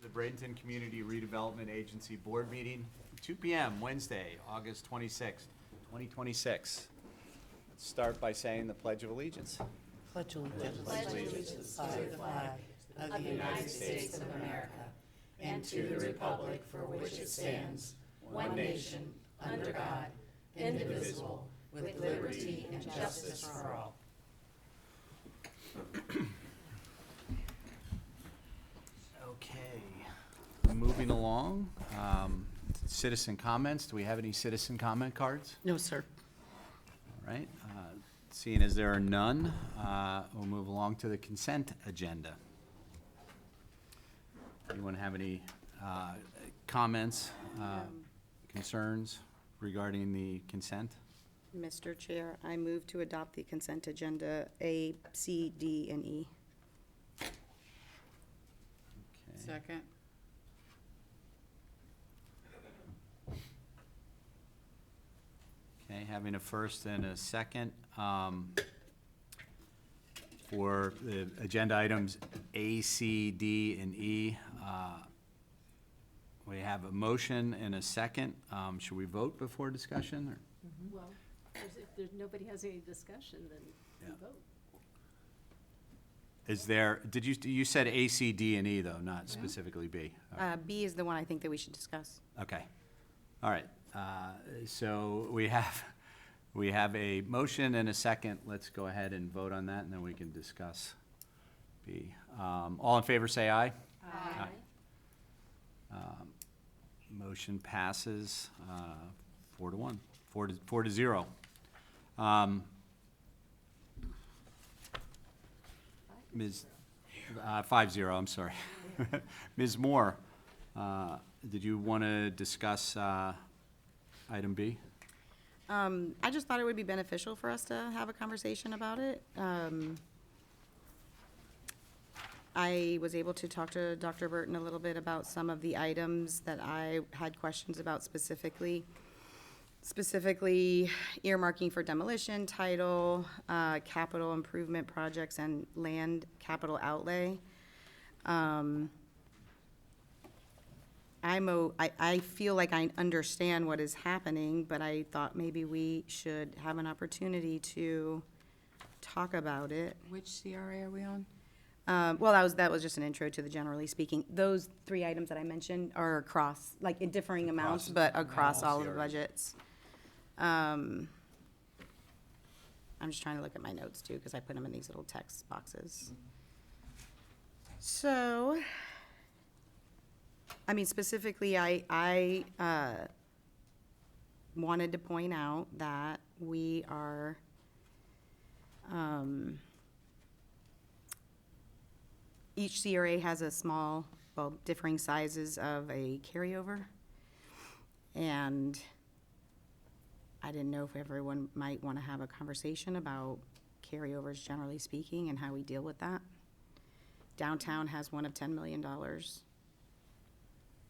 The Bradenton Community Redevelopment Agency Board Meeting, 2 p.m., Wednesday, August 26th, 2026. Let's start by saying the Pledge of Allegiance. Pledge allegiance to the flag of the United States of America and to the republic for which it stands, one nation, under God, indivisible, with liberty and justice for all. Okay, moving along. Citizen comments. Do we have any citizen comment cards? No, sir. All right. Seeing as there are none, we'll move along to the consent agenda. Anyone have any comments, concerns regarding the consent? Mr. Chair, I move to adopt the consent agenda A, C, D, and E. Okay. Second. Okay, having a first and a second for the agenda items A, C, D, and E. We have a motion and a second. Should we vote before discussion? Or? Well, if nobody has any discussion, then we vote. Is there, you said A, C, D, and E, though, not specifically B? Okay. B is the one I think that we should discuss. Okay. All right. So we have a motion and a second. Let's go ahead and vote on that, and then we can discuss B. All in favor, say aye. Aye. Motion passes 4-1, 4-0. Ms. 5-0, I'm sorry. Ms. Moore, did you want to discuss item B? I just thought it would be beneficial for us to have a conversation about it. I was able to talk to Dr. Burton a little bit about some of the items that I had questions about specifically earmarking for demolition, title, capital improvement projects, and land capital outlay. I feel like I understand what is happening, but I thought maybe we should have an opportunity to talk about it. Which CRA are we on? Well, that was just an intro to the generally speaking. Those three items that I mentioned are across, like in differing amounts, but across all of the budgets. I'm just trying to look at my notes too, because I put them in these little text boxes. So, I mean, specifically, I wanted to point out that we are, each CRA has a small, well, differing sizes of a carryover. And I didn't know if everyone might want to have a conversation about carryovers generally speaking and how we deal with that. Downtown has one of $10 million.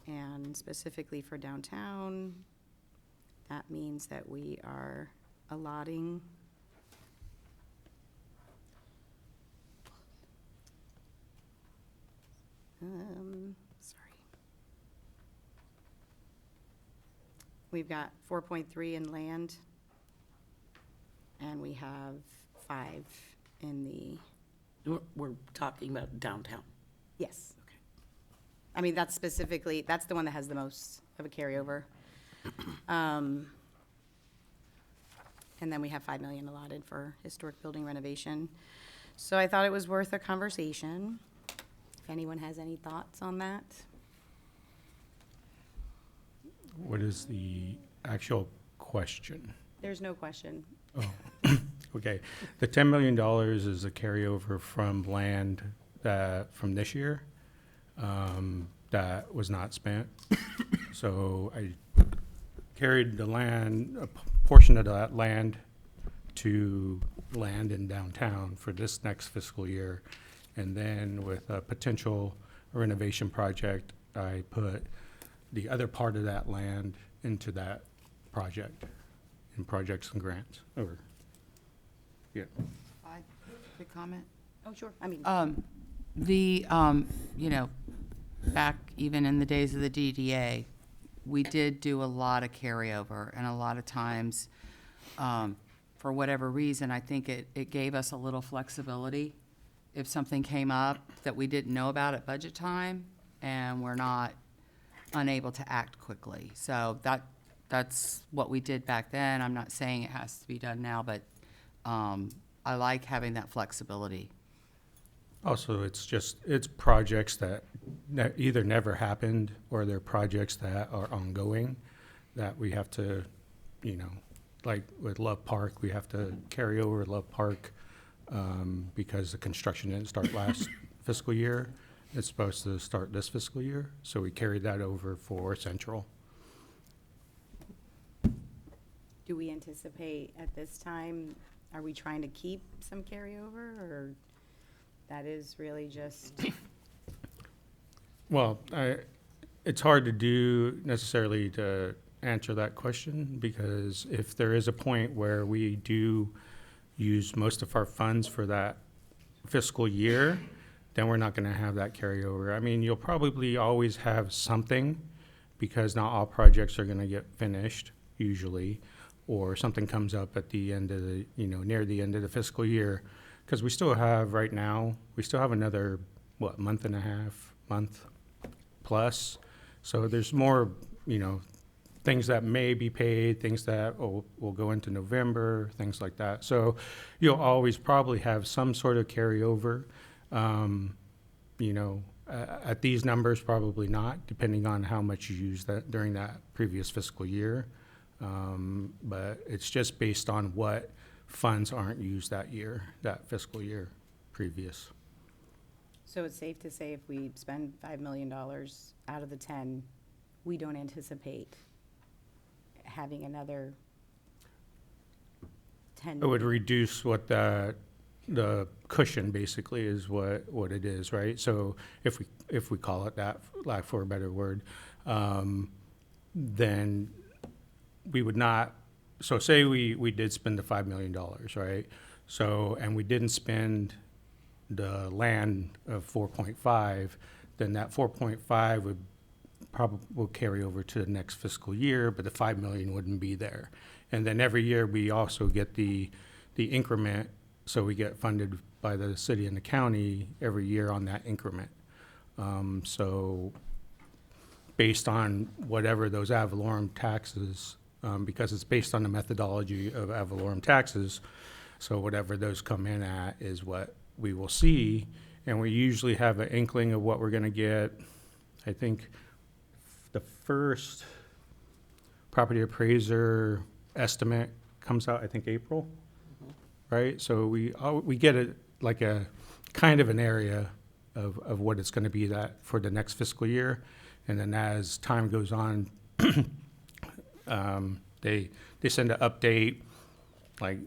And specifically for downtown, that means that we are allotting we've got 4.3 in land, and we have 5 in the. We're talking about downtown. Yes. Okay. I mean, that's the one that has the most of a carryover. And then we have $5 million allotted for historic building renovation. So I thought it was worth a conversation. If anyone has any thoughts on that. What is the actual question? There's no question. Oh, okay. The $10 million is a carryover from land from this year that was not spent. So I carried the land, a portion of that land to land in downtown for this next fiscal year. And then with a potential renovation project, I put the other part of that land into that project, in projects and grants, or, yeah. Quick comment? Oh, sure. I mean, You know, back even in the days of the DDA, we did do a lot of carryover, and a lot of times, for whatever reason, I think it gave us a little flexibility. If something came up that we didn't know about at budget time, and we're not unable to act quickly. So that's what we did back then. I'm not saying it has to be done now, but I like having that flexibility. Also, it's projects that either never happened, or they're projects that are ongoing, that we have to, like with Love Park, we have to carry over Love Park, because the construction didn't start last fiscal year. It's supposed to start this fiscal year, so we carried that over for Central. Do we anticipate at this time, are we trying to keep some carryover, or that is really just, Well, it's hard to do necessarily to answer that question, because if there is a point where we do use most of our funds for that fiscal year, then we're not going to have that carryover. I mean, you'll probably always have something, because not all projects are going to get finished usually, or something comes up at the end of the, near the end of the fiscal year. Because we still have, right now, we still have another, month and a half, month plus. So there's more, things that may be paid, things that will go into November, things like that. So you'll always probably have some sort of carryover. At these numbers, probably not, depending on how much you use that during that previous fiscal year. But it's just based on what funds aren't used that year, that fiscal year previous. so it's safe to say if we spend $5 million out of the 10, we don't anticipate having another 10? It would reduce what the cushion basically is what it is, right? So if we call it that, lack for a better word, then we would not, so say we did spend the $5 million, right? So, and we didn't spend the land of 4.5, then that 4.5 would will carry over to the next fiscal year, but the 5 million wouldn't be there. And then every year we also get the increment, so we get funded by the city and the county every year on that increment. So based on whatever those ad valorem taxes, because it's based on the methodology of ad valorem taxes, so whatever those come in at is what we will see. And we usually have an inkling of what we're gonna get. I think the first property appraiser estimate comes out, I think, April, right? So we get a kind of an area of what it's gonna be that for the next fiscal year. And then as time goes on, they send an update like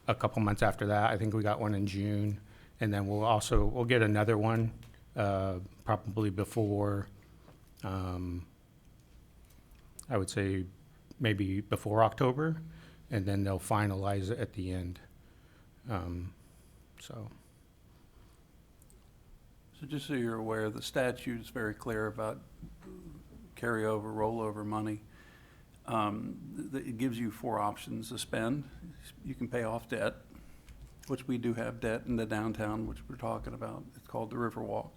a couple months after that. I think we got one in June. And then we'll get another one probably before, I would say maybe before October, and then they'll finalize it at the end. So just so you're aware, the statute is very clear about carryover, rollover money. It gives you 4 options to spend. You can pay off debt, which we do have debt in the downtown, which we're talking about. It's called the Riverwalk,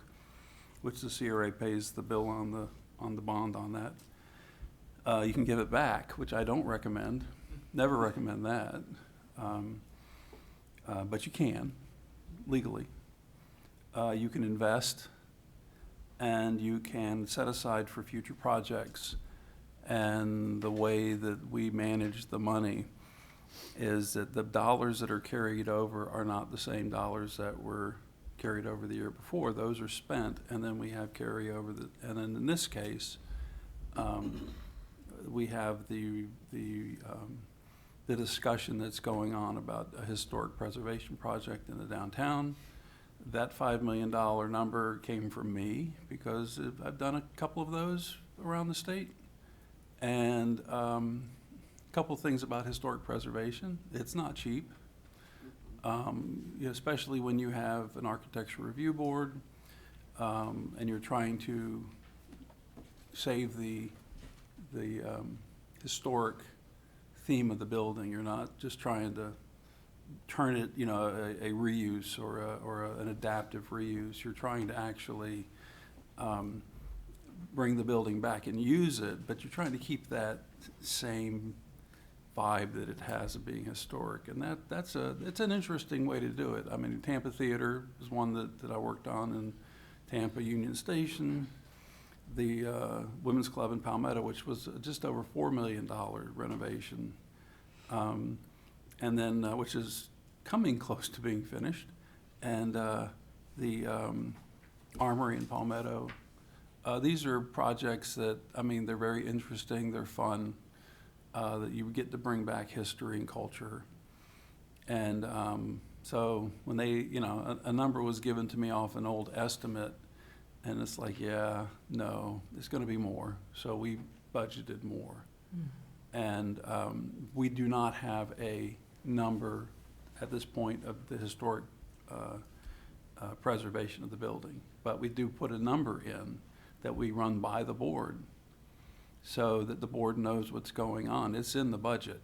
which the CRA pays the bill on the bond on that. You can give it back, which I don't recommend. Never recommend that. But you can, legally. You can invest, and you can set aside for future projects. And the way that we manage the money is that the dollars that are carried over are not the same dollars that were carried over the year before. Those are spent, and then we have carryover. And then in this case, we have the discussion that's going on about a historic preservation project in the downtown. That $5 million number came from me because I've done a couple of those around the state. And a couple of things about historic preservation. It's not cheap, especially when you have an architecture review board. and you're trying to save the historic theme of the building. You're not just trying to turn it, a reuse or an adaptive reuse. You're trying to actually bring the building back and use it, but you're trying to keep that same vibe that it has of being historic. And it's an interesting way to do it. I mean, Tampa Theater is one that I worked on in Tampa Union Station. The Women's Club in Palmetto, which was just over $4 million renovation. And then, which is coming close to being finished. And the Armory in Palmetto. These are projects that, they're very interesting, they're fun, that you get to bring back history and culture. And so when they, a number was given to me off an old estimate, and it's like, yeah, no, it's gonna be more. So we budgeted more. And we do not have a number at this point of the historic preservation of the building. But we do put a number in that we run by the board so that the board knows what's going on. It's in the budget.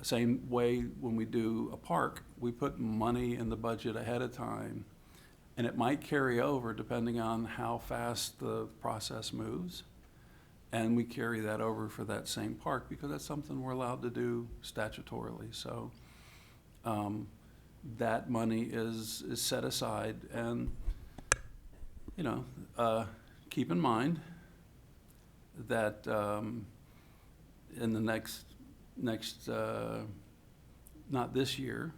Same way when we do a park, we put money in the budget ahead of time, and it might carry over depending on how fast the process moves. And we carry that over for that same park because that's something we're allowed to do statutorily. So that money is set aside, and keep in mind that in the next not this year,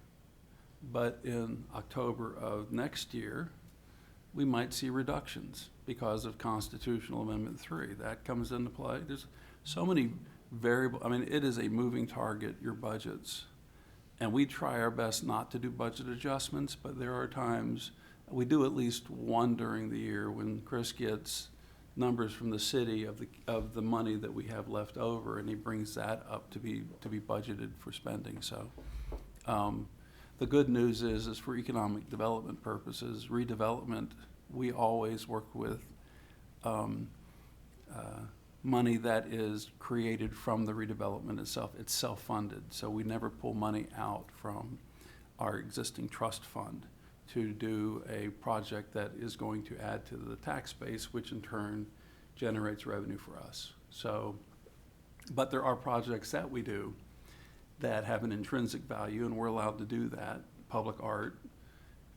but in October of next year, we might see reductions because of Constitutional Amendment 3. That comes into play. There's so many variables. It is a moving target, your budgets. And we try our best not to do budget adjustments, but there are times, we do at least one during the year when Chris gets numbers from the city of the money that we have left over, and he brings that up to be budgeted for spending. So the good news is for economic development purposes, redevelopment, we always work with money that is created from the redevelopment itself. It's self-funded, so we never pull money out from our existing trust fund to do a project that is going to add to the tax base, which in turn generates revenue for us. So, but there are projects that we do that have an intrinsic value, and we're allowed to do that. Public art,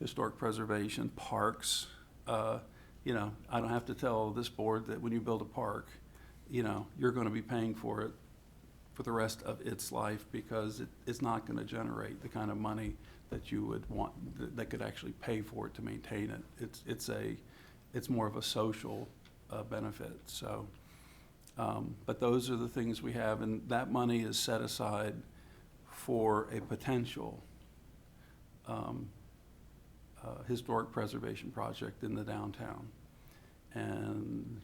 historic preservation, parks. I don't have to tell this board that when you build a park, you're going to be paying for it for the rest of its life, because it's not going to generate the kind of money that you would want, that could actually pay for it to maintain it. It's more of a social benefit. So, but those are the things we have, and that money is set aside for a potential historic preservation project in the downtown. And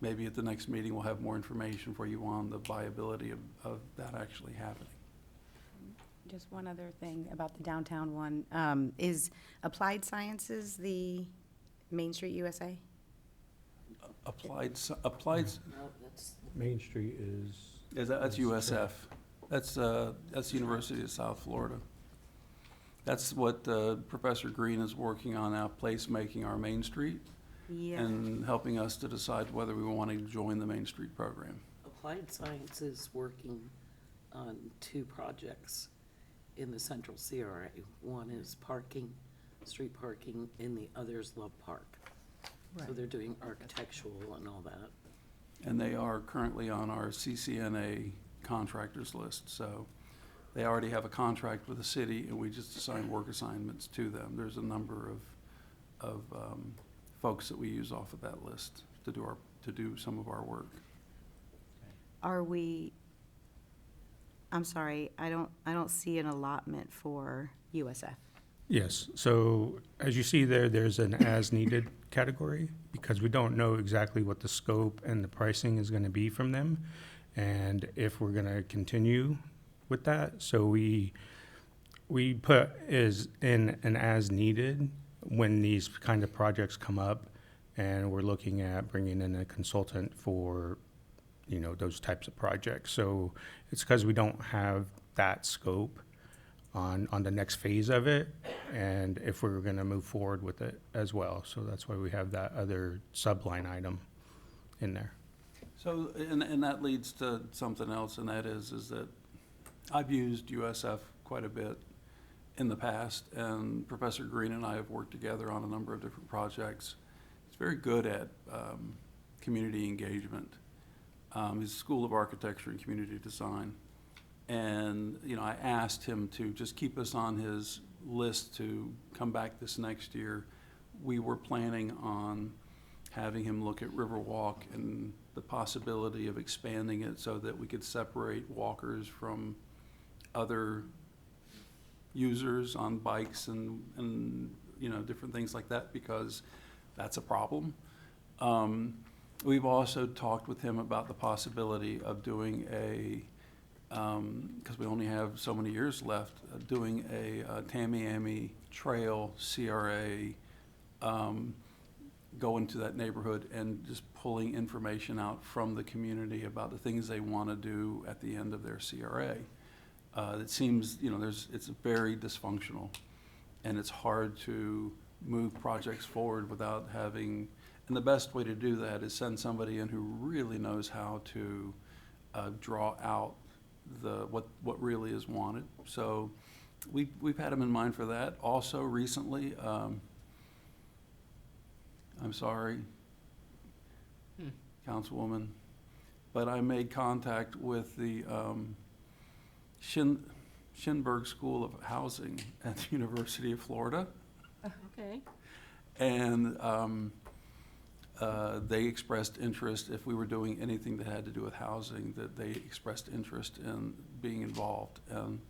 maybe at the next meeting we'll have more information for you on the viability of that actually happening. Just one other thing about the downtown one. Is Applied Sciences the Main Street USA? Applied, Main Street that's USF. That's University of South Florida. That's what Professor Green is working on now, placemaking our Main Street. Yeah. And helping us to decide whether we want to join the Main Street program. Applied Science is working on 2 projects in the central CRA. One is parking, street parking, and the other is Love Park. So they're doing architectural and all that. And they are currently on our CCNA contractors list. So they already have a contract with the city, and we just assign work assignments to them. There's a number of folks that we use off of that list to do some of our work. I'm sorry, I don't see an allotment for USF. Yes, so as you see there's an as-needed category, because we don't know exactly what the scope and the pricing is gonna be from them, and if we're gonna continue with that. So we put is in an as-needed when these kind of projects come up, and we're looking at bringing in a consultant for, you know, those types of projects. So it's because we don't have that scope on the next phase of it, and if we're going to move forward with it as well. So that's why we have that other subline item in there. So, and that leads to something else, and that is that I've used USF quite a bit in the past, and Professor Green and I have worked together on a number of different projects. He's very good at community engagement. He's a School of Architecture and Community Design. And, you know, I asked him to just keep us on his list to come back this next year. We were planning on having him look at Riverwalk and the possibility of expanding it so that we could separate walkers from other users on bikes and you know, different things like that, because that's a problem. We've also talked with him about the possibility of doing because we only have so many years left, doing a Tamiami Trail CRA, go into that neighborhood and just pulling information out from the community about the things they want to do at the end of their CRA. It seems, you know, it's very dysfunctional, and it's hard to move projects forward without having, and the best way to do that is send somebody in who really knows how to draw out what really is wanted. So we've had him in mind for that. Also recently, I'm sorry, Councilwoman, but I made contact with the Schinberg School of Housing at the University of Florida. Okay. And they expressed interest, if we were doing anything that had to do with housing, that they expressed interest in being involved. And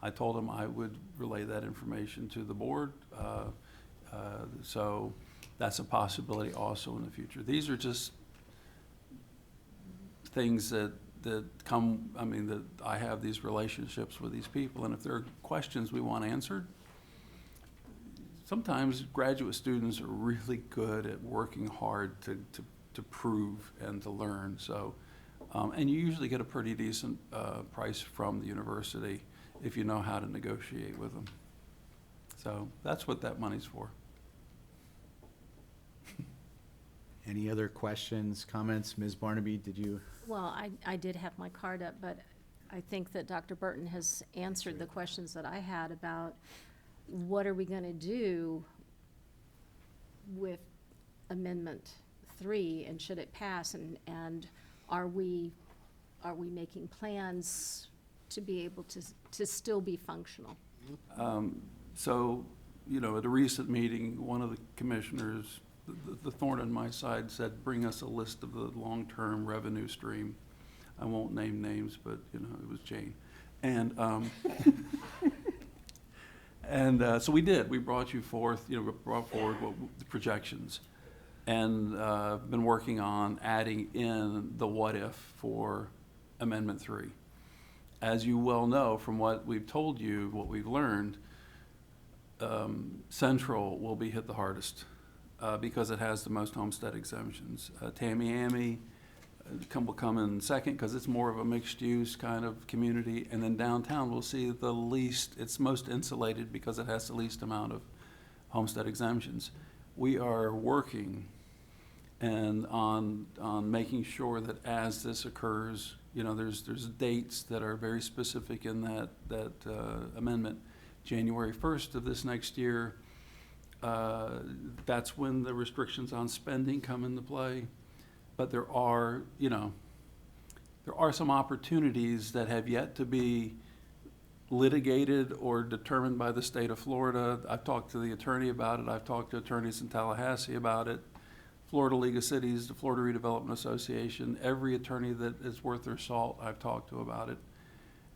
I told them I would relay that information to the board. So that's a possibility also in the future. These are just things that come, I mean, that I have these relationships with these people, and if there are questions we want answered, sometimes graduate students are really good at working hard to prove and to learn. So, and you usually get a pretty decent price from the university if you know how to negotiate with them. So that's what that money's for. Any other questions, comments? Ms. Barnaby, did you? Well, I did have my card up, but I think that Dr. Burton has answered the questions that I had about what are we gonna do with Amendment 3, and should it pass, and are we making plans to be able to still be functional? So, you know, at a recent meeting, one of the commissioners, the thorn on my side, said, bring us a list of the long-term revenue stream. I won't name names, but, you know, it was Jane. And so we did. We brought forward the projections, and been working on adding in the what if for Amendment 3. As you well know from what we've told you, what we've learned, Central will be hit the hardest because it has the most homestead exemptions. Tamiami will come in second because it's more of a mixed-use kind of community, and then downtown will see the least, it's most insulated because it has the least amount of homestead exemptions. We are working and on making sure that as this occurs, you know, there's dates that are very specific in that amendment. January 1st of this next year, that's when the restrictions on spending come into play. But there are some opportunities that have yet to be litigated or determined by the state of Florida. I've talked to the attorney about it. I've talked to attorneys in Tallahassee about it. Florida League of Cities, the Florida Redevelopment Association, every attorney that is worth their salt, I've talked to about it.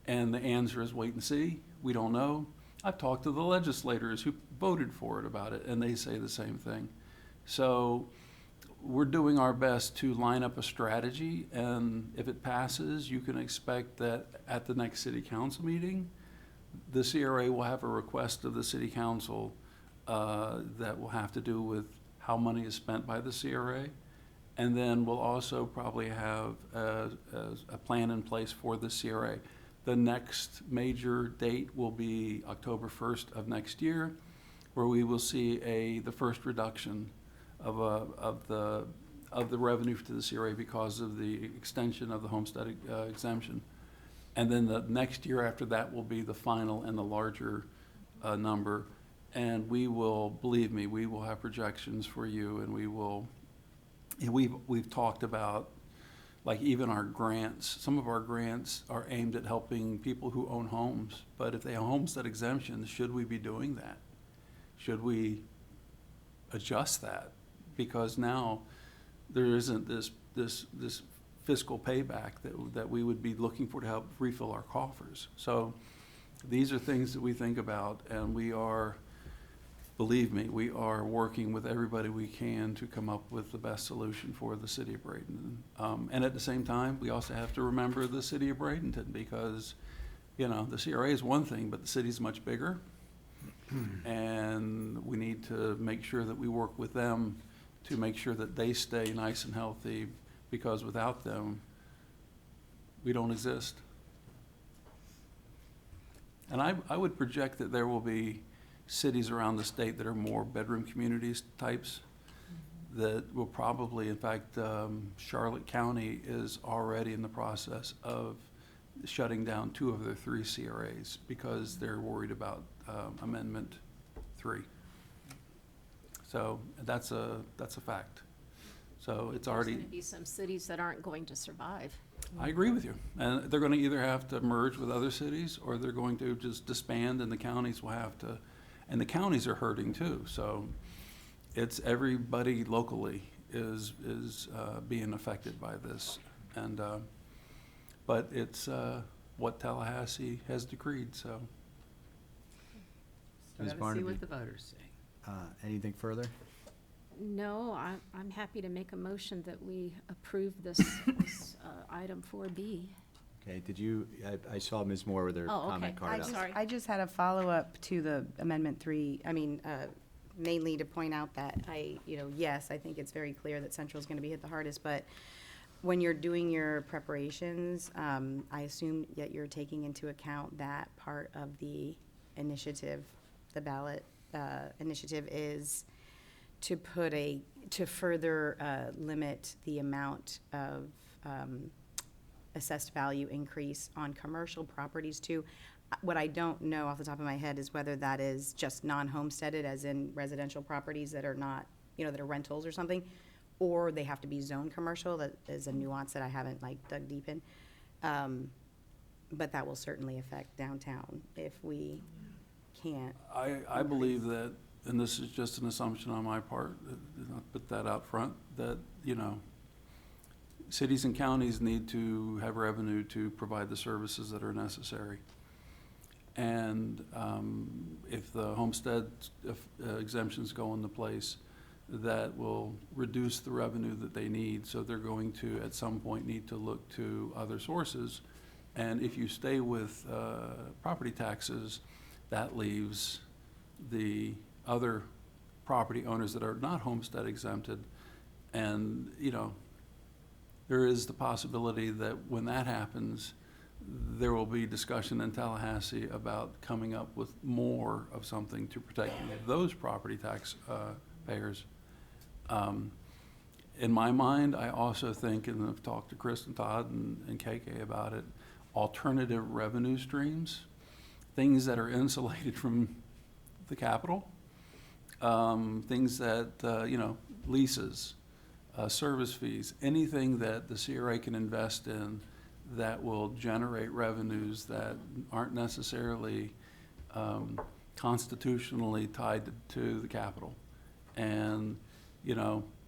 And the answer is wait and see. We don't know. I've talked to the legislators who voted for it about it, and they say the same thing. So we're doing our best to line up a strategy, and if it passes, you can expect that at the next city council meeting, the CRA will have a request of the city council that will have to do with how money is spent by the CRA. And then we'll also probably have a plan in place for the CRA. The next major date will be October 1st of next year, where we will see the first reduction of the revenue to the CRA because of the extension of the homestead exemption. And then the next year after that will be the final and the larger number. And we will, believe me, we will have projections for you, and we've talked about, like, even our grants. Some of our grants are aimed at helping people who own homes. But if they have homestead exemptions, should we be doing that? Should we adjust that? Because now there isn't this fiscal payback that we would be looking for to help refill our coffers. So these are things that we think about, and we are, believe me, we are working with everybody we can to come up with the best solution for the city of Bradenton. And at the same time, we also have to remember the city of Bradenton, because, you know, the CRA is one thing, but the city's much bigger. And we need to make sure that we work with them to make sure that they stay nice and healthy, because without them, we don't exist. And I would project that there will be cities around the state that are more bedroom communities types that will probably, in fact, Charlotte County is already in the process of shutting down 2 of their 3 CRAs because they're worried about Amendment 3. So that's a fact. So it's already. There's going to be some cities that aren't going to survive. I agree with you. And they're going to either have to merge with other cities, or they're going to just disband, and the counties will have to. And the counties are hurting too. So it's everybody locally is being affected by this. And but it's what Tallahassee has decreed. So. Ms. Gotta see Barnaby. what the voters say. Anything further? No, I'm happy to make a motion that we approve this item 4B. Okay, did you, I saw Ms. Moore with her Oh, okay. comment card up. Sorry. I just had a follow-up to the Amendment 3, mainly to point out that yes, I think it's very clear that Central's gonna be hit the hardest, but when you're doing your preparations, I assume that you're taking into account that part of the initiative, the ballot initiative is to further limit the amount of assessed value increase on commercial properties too. What I don't know off the top of my head is whether that is just non-homesteaded, as in residential properties that are not, that are rentals or something, or they have to be zone commercial. That is a nuance that I haven't dug deep in. But that will certainly affect downtown if we can't. I believe that, and this is just an assumption on my part, I'll put that out front, that, cities and counties need to have revenue to provide the services that are necessary. And if the homestead exemptions go into place, that will reduce the revenue that they need. So they're going to, at some point, need to look to other sources. And if you stay with property taxes, that leaves the other property owners that are not homestead exempted. And, there is the possibility that when that happens, there will be discussion in Tallahassee about coming up with more of something to protect those property tax payers. In my mind, I also think, and I've talked to Chris and Todd and KK about it, alternative revenue streams, things that are insulated from the capital, things that, leases, service fees, anything that the CRA can invest in that will generate revenues that aren't necessarily constitutionally tied to the capital. And,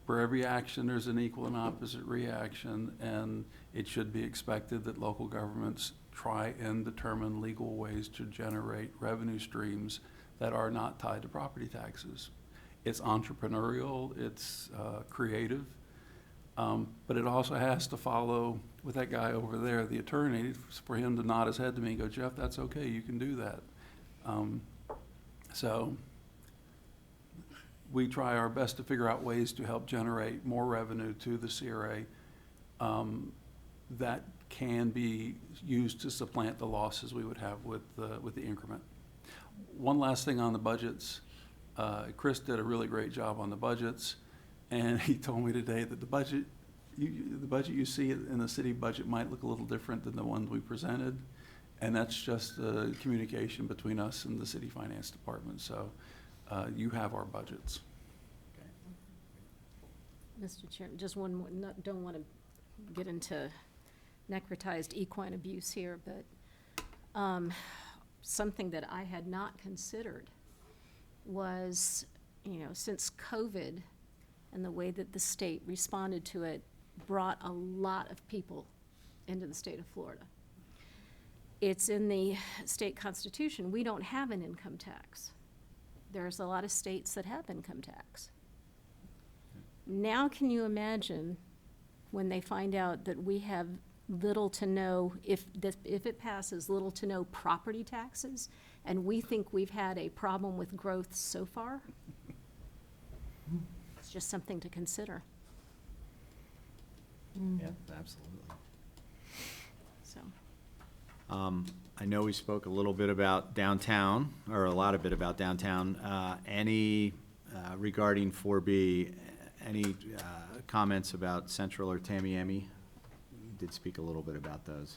for every action, there's an equal and opposite reaction, and it should be expected that local governments try and determine legal ways to generate revenue streams that are not tied to property taxes. It's entrepreneurial, it's creative, but it also has to follow with that guy over there, the attorney, for him to nod his head to me and go, Jeff, that's okay, you can do that. So we try our best to figure out ways to help generate more revenue to the CRA that can be used to supplant the losses we would have with the increment. One last thing on the budgets. Chris did a really great job on the budgets, and he told me today that the budget you see in the city budget might look a little different than the ones we presented, and that's just communication between us and the city finance department. So you have our budgets. Mr. Chairman, just one more, don't want to get into necrotized equine abuse here, but something that I had not considered was, since COVID and the way that the state responded to it brought a lot of people into the state of Florida. It's in the state constitution. We don't have an income tax. There's a lot of states that have income tax. Now can you imagine when they find out that we have little to no, if it passes, little to no property taxes, and we think we've had a problem with growth so far? It's just something to consider, Yeah, absolutely. so. I know we spoke a little bit about downtown, or a lot of bit about downtown. Any, regarding 4B, any comments about Central or Tamiami? You did speak a little bit about those.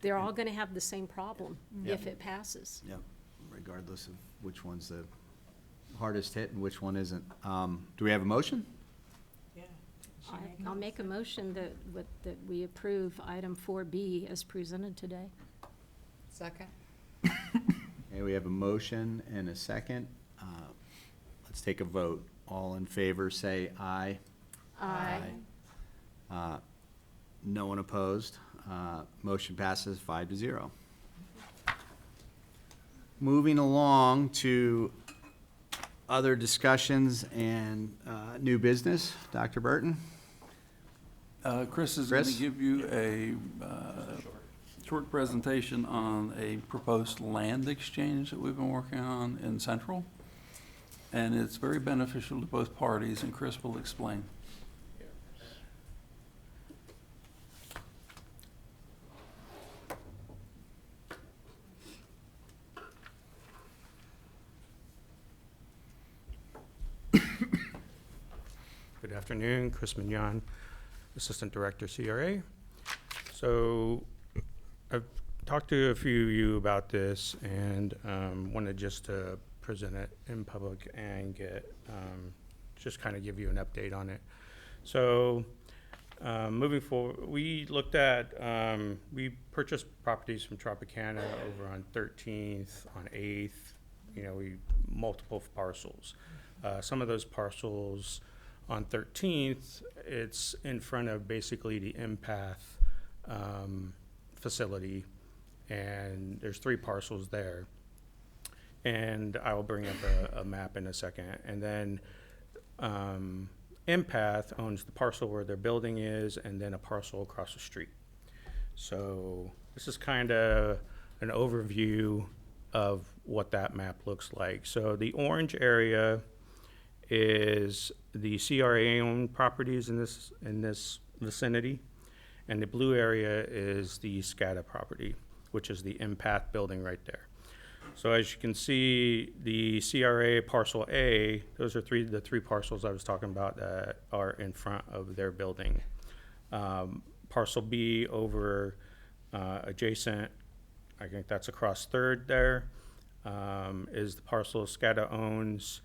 They're all gonna have the same problem Yep. if it passes. Yep, regardless of which one's the hardest hit and which one isn't. Do we have a motion? I'll make a motion that we approve item 4B as presented today. Second? Okay, we have a motion and a second. Let's take a vote. All in favor, say aye. Aye. No one opposed. Motion passes 5-0. Moving along to other discussions and new business. Dr. Burton? Chris is going to Chris? give you a short presentation on a proposed land exchange that we've been working on in Central. And it's very beneficial to both parties, and Chris will explain. Good afternoon, Chris Mignon, Assistant Director, CRA. So I've talked to a few of you about this and wanted just to present it in public and get, just kind of give you an update on it. So moving forward, we looked at, we purchased properties from Tropicana over on 13th, on 8th, multiple parcels. Some of those parcels on 13th, it's in front of basically the empath facility, and there's 3 parcels there. And I will bring up a map in a second. And then empath owns the parcel where their building is, and then a parcel across the street. So this is kind of an overview of what that map looks like. So the orange area is the CRA-owned properties in this vicinity, and the blue area is the SCADA property, which is the empath building right there. So as you can see, the CRA parcel A, those are the three parcels I was talking about that are in front of their building. Parcel B over adjacent, I think that's across 3rd there, is the parcel SCADA owns.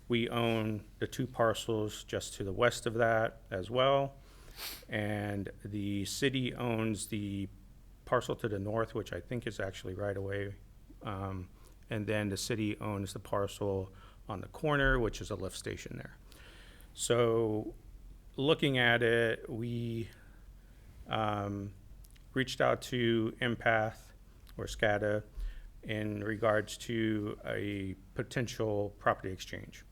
We own the 2 parcels just to the west of that as well. And the city owns the parcel to the north, which I think is actually right away. And then the city owns the parcel on the corner, which is a lift station there. So looking at it, we reached out to empath or SCADA in regards to a potential property exchange.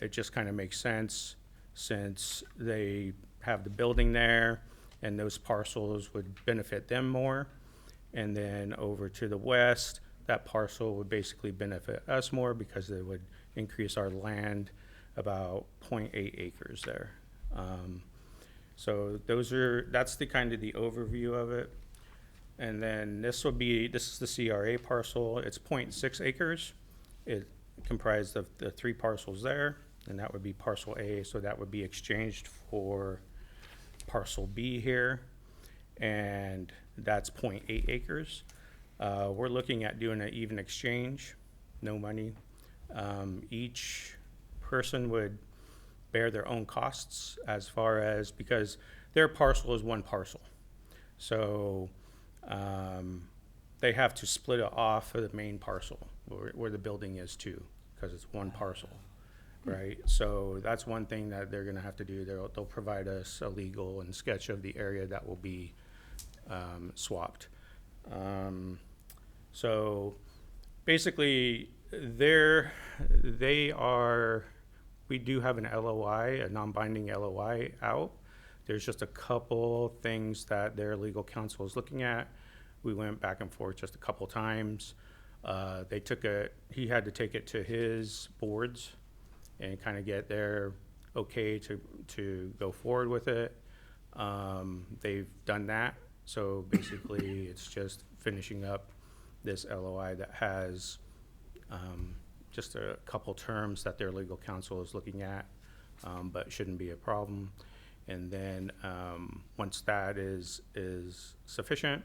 It just kind of makes sense since they have the building there and those parcels would benefit them more. And then over to the west, that parcel would basically benefit us more because it would increase our land about 0.8 acres there. So that's the kind of the overview of it. And then this is the CRA parcel. It's 0.6 acres. It comprised of the 3 parcels there, and that would be parcel A, so that would be exchanged for parcel B here, and that's 0.8 acres. We're looking at doing an even exchange, no money. Each person would bear their own costs as far as, because their parcel is one parcel. So they have to split it off of the main parcel where the building is too, because it's one parcel, right? So that's one thing that they're gonna have to do. They'll provide us a legal and sketch of the area that will be swapped. So basically, we do have an LOI, a non-binding LOI out. There's just a couple things that their legal counsel is looking at. We went back and forth just a couple times. He had to take it to his boards and kind of get their okay to go forward with it. They've done that. So basically, it's just finishing up this LOI that has just a couple terms that their legal counsel is looking at, but shouldn't be a problem. And then once that is sufficient,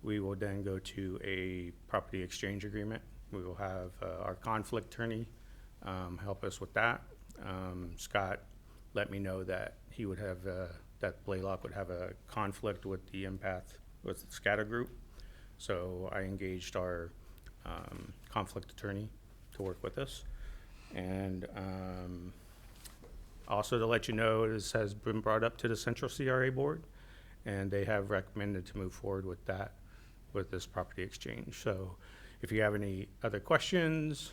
we will then go to a property exchange agreement. We will have our conflict attorney help us with that. Scott let me know that he would have, that Blaylock would have a conflict with the empath, with the scatter group. So I engaged our conflict attorney to work with us. And also to let you know, this has been brought up to the Central CRA board, and they have recommended to move forward with that, with this property exchange. So if you have any other questions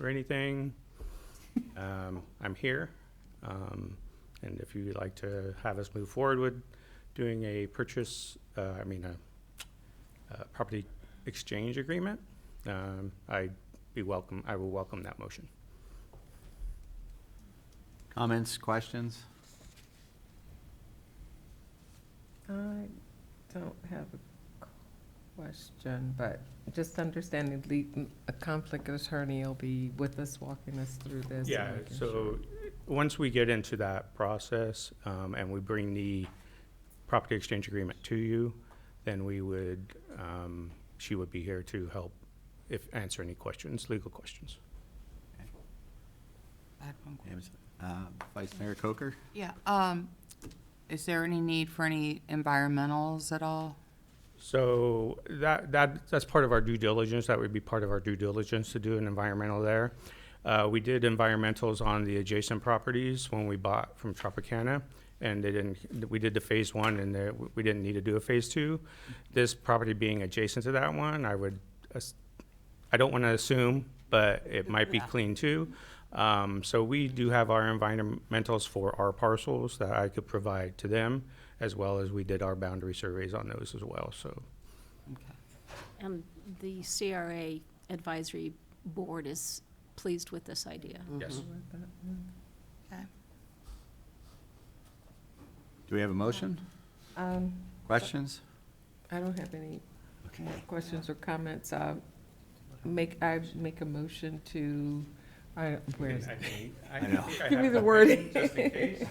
or anything, I'm here. And if you'd like to have us move forward with doing a purchase, a property exchange agreement, I will welcome that motion. Comments, questions? I don't have a question, but just understanding a conflict attorney will be with us, walking us through this. Yeah, and making so sure. once we get into that process, and we bring the property exchange agreement to you, then we would, she would be here to help answer any questions, legal questions. I had one question. Vice Mayor Coker? Yeah, is there any need for any environmentals at all? So that's part of our due diligence. That would be part of our due diligence to do an environmental there. We did environmentals on the adjacent properties when we bought from Tropicana, and we did the phase 1, and we didn't need to do a phase 2. This property being adjacent to that one, I don't want to assume, but it might be clean too. So we do have our environmentals for our parcels that I could provide to them, as well as we did our boundary surveys on those as well, so. Okay. And the CRA advisory board is pleased with this idea. Yes. Okay. Do we have a motion? Questions? I don't have any more questions or comments. I make a motion to, where is it? I know. Give me the wording. Just in case.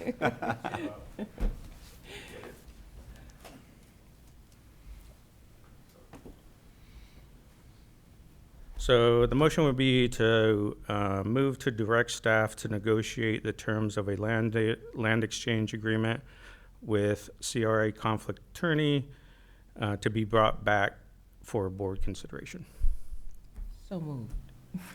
So the motion would be to move to direct staff to negotiate the terms of a land exchange agreement with CRA conflict attorney to be brought back for board consideration. So moved.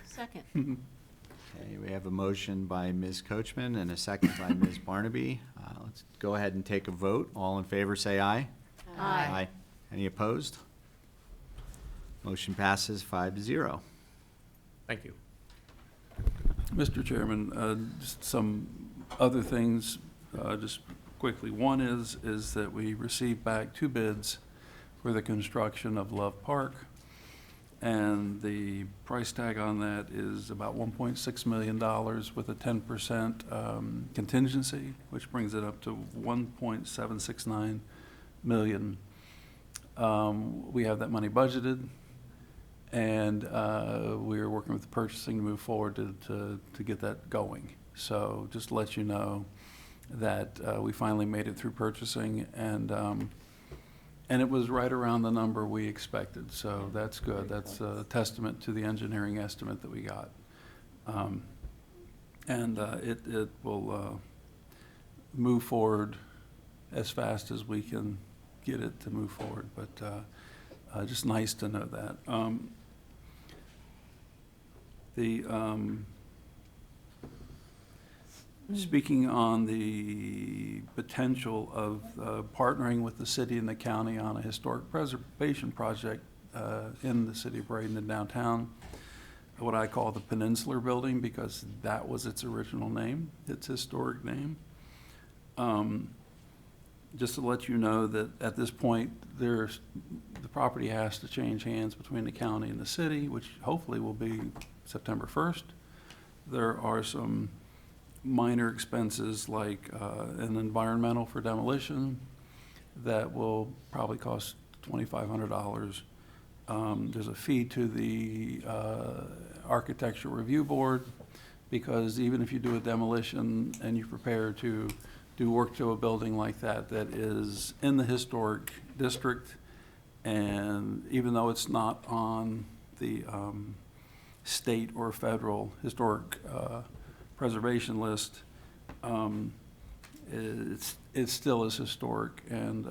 Second. Okay, we have a motion by Ms. Coachman and a second by Ms. Barnaby. Let's go ahead and take a vote. All in favor, say aye. Aye. Any opposed? Motion passes 5-0. Thank you. Mr. Chairman, just some other things, just quickly. One is that we received back 2 bids for the construction of Love Park. And the price tag on that is about $1.6 million with a 10% contingency, which brings it up to $1.769 million. We have that money budgeted, and we are working with the purchasing to move forward to get that going. So just to let you know that we finally made it through purchasing, and it was right around the number we expected, so that's good. That's a testament to the engineering estimate that we got. It will move forward as fast as we can get it to move forward, but just nice to know that. Speaking on the potential of partnering with the city and the county on a historic preservation project in the city of Bradenton downtown, what I call the Peninsular Building, because that was its original name, its historic name. Just to let you know that at this point, the property has to change hands between the county and the city, which hopefully will be September 1st. There are some minor expenses like an environmental for demolition that will probably cost $2,500. There's a fee to the Architecture Review Board, because even if you do a demolition and you prepare to do work to a building like that that is in the historic district, and even though it's not on the state or federal historic preservation list, it still is historic, and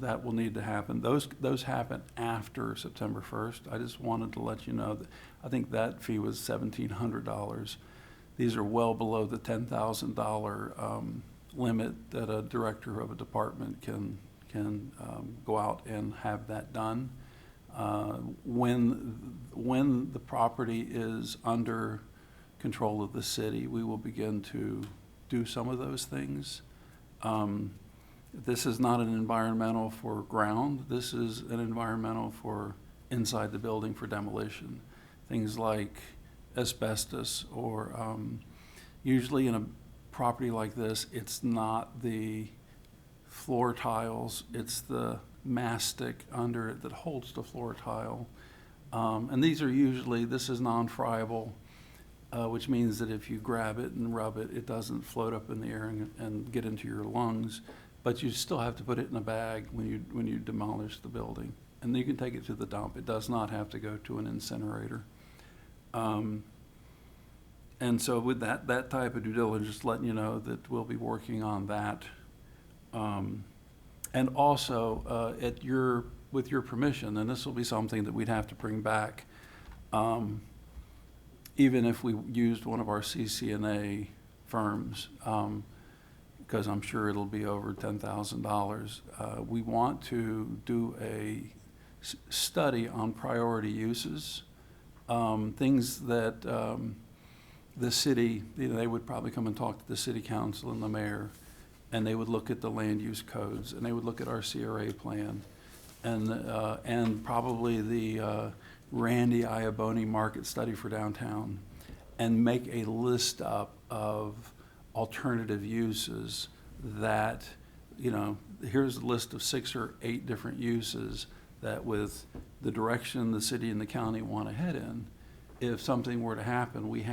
that will need to happen. Those happen after September 1st. I just wanted to let you know that I think that fee was $1,700. These are well below the $10,000 limit that a director of a department can go out and have that done. When the property is under control of the city, we will begin to do some of those things. This is not an environmental for ground. This is an environmental for inside the building for demolition. Things like asbestos, or usually in a property like this, it's not the floor tiles, it's the mastic under it that holds the floor tile. And these are usually, this is non-friable, which means that if you grab it and rub it, it doesn't float up in the air and get into your lungs. But you still have to put it in a bag when you demolish the building. And you can take it to the dump. It does not have to go to an incinerator. And so with that type of due diligence, just letting you know that we'll be working on that. And also, with your permission, and this will be something that we'd have to bring back, even if we used one of our CCNA firms, because I'm sure it'll be over $10,000. We want to do a study on priority uses, things that the city, they would probably come and talk to the city council and the mayor, and they would look at the land use codes, and they would look at our CRA plan, and probably the Randy Iaboni market study for downtown, and make a list up of alternative uses that, here's a list of 6 or 8 different uses that, with the direction the city and the county want to head in, if something were to happen, we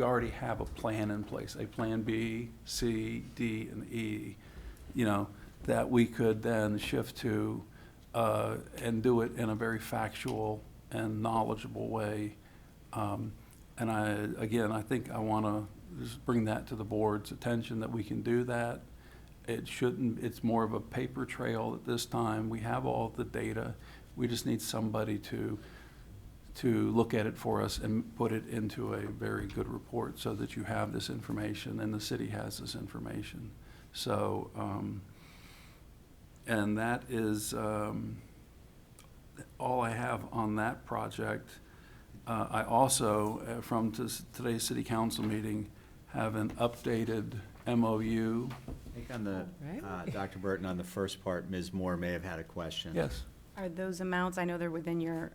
already have a plan in place, a plan B, C, D, and E, that we could then shift to and do it in a very factual and knowledgeable way. And I think I want to just bring that to the board's attention, that we can do that. It's more of a paper trail at this time. We have all the data. We just need somebody to look at it for us and put it into a very good report, so that you have this information and the city has this information. So, and that is all I have on that project. I also, from today's city council meeting, have an updated MOU. I think on the, Dr. Burton, on the first part, Ms. Moore may have had a question. Yes. Are those amounts, I know they're within your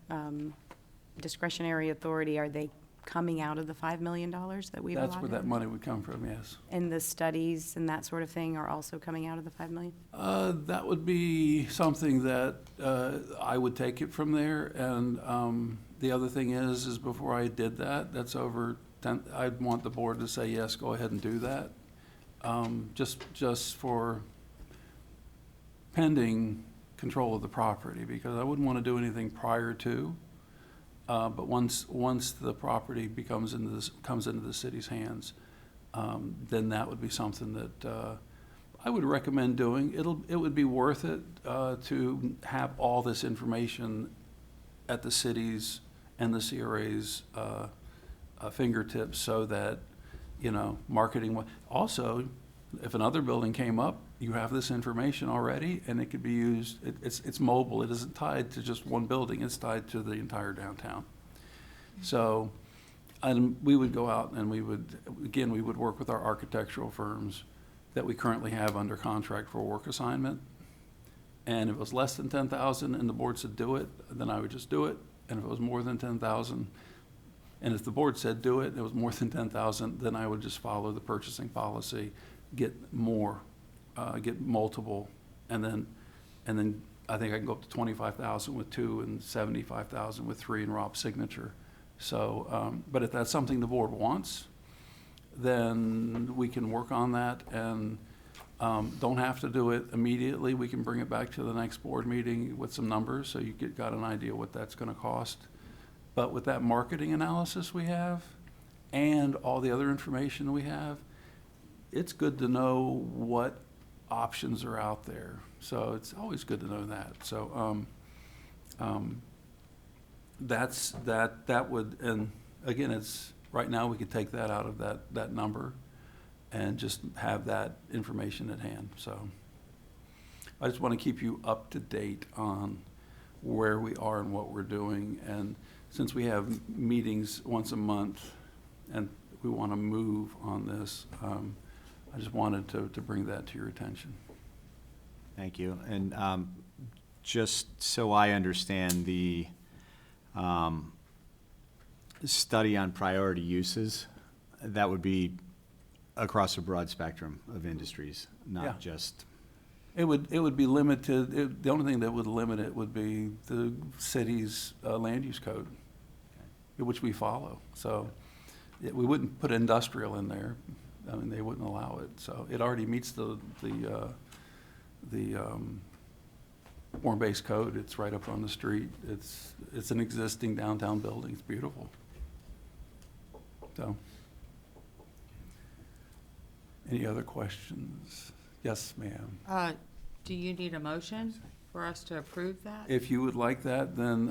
discretionary authority, are they coming out of the $5 million that we've allotted? That's where that money would come from, yes. And the studies and that sort of thing are also coming out of the $5 million? That would be something that I would take it from there. And the other thing is before I did that, that's over 10, I'd want the board to say, yes, go ahead and do that. Just for pending control of the property, because I wouldn't want to do anything prior to. But once the property comes into the city's hands, then that would be something that I would recommend doing. It would be worth it to have all this information at the city's and the CRA's fingertips, so that, marketing. Also, if another building came up, you have this information already, and it could be used. It's mobile. It isn't tied to just one building. It's tied to the entire downtown. So, and we would go out and we would work with our architectural firms that we currently have under contract for work assignment. And if it was less than 10,000 and the board said do it, then I would just do it. And if it was more than 10,000, and if the board said do it, and it was more than 10,000, then I would just follow the purchasing policy, get more, get multiple, and then I think I can go up to 25,000 with 2 and 75,000 with 3 and Rob's signature. So, but if that's something the board wants, then we can work on that, and don't have to do it immediately. We can bring it back to the next board meeting with some numbers, so you got an idea what that's gonna cost. But with that marketing analysis we have, and all the other information we have, it's good to know what options are out there. So it's always good to know that. So that would, and again, it's, right now we could take that out of that number and just have that information at hand. So I just want to keep you up to date on where we are and what we're doing. And since we have meetings once a month and we want to move on this, I just wanted to bring that to your attention. Thank you. And just so I understand, the study on priority uses, that would be across a broad spectrum of industries, Yeah. not just, It would be limited. The only thing that would limit it would be the city's land use code, which we follow. So we wouldn't put industrial in there. I mean, they wouldn't allow it. So it already meets the form-based code. It's right up on the street. It's an existing downtown building. It's beautiful. So, any other questions? Yes, ma'am. Do you need a motion for us to approve that? If you would like that, then